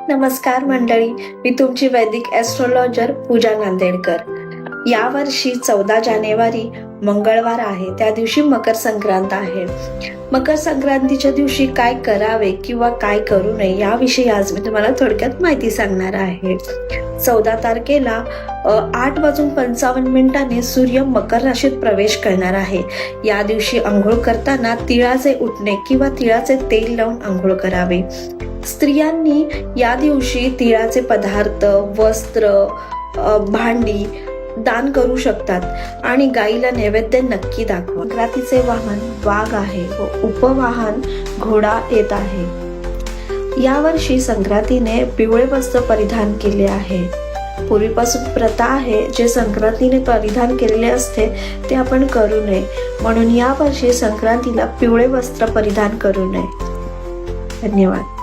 नमस्कार मंडळी, मी तुमची वैदिक ॲस्ट्रोलॉजर पूजा नांदेडकर. यावर्षी 14 जानेवारी मंगळवार आहे. त्या दिवशी मकर संक्रांत आहे. मकर संक्रांतीच्या दिवशी काय करावे किंवा काय करू नये याविषयी आज मी तुम्हाला थोडक्यात माहिती सांगणार आहे. 14 तारखेला 8:55 सूर्य मकर राशीत प्रवेश करणार आहे. या दिवशी आंघोळ करताना तिळाचे उटणे किंवा तिळाचे तेल लावून आंघोळ करावे. स्त्रियांनी या दिवशी तिळाचे पदार्थ, वस्त्र, भांडी दान करू शकतात आणि गाईला नैवेद्य नक्की दाखवा. संक्रांतीचे वाहन वाघ आहे व उपवाहन घोडा येत आहे. यावर्षी संक्रांतीने पिवळे वस्त्र परिधान केले आहे. पूर्वीपासून प्रथा आहे जे संक्रांतीने परिधान केलेले असते ते आपण करू नये, म्हणून यावर्षी संक्रांतीला पिवळे वस्त्र परिधान करू नये. धन्यवाद.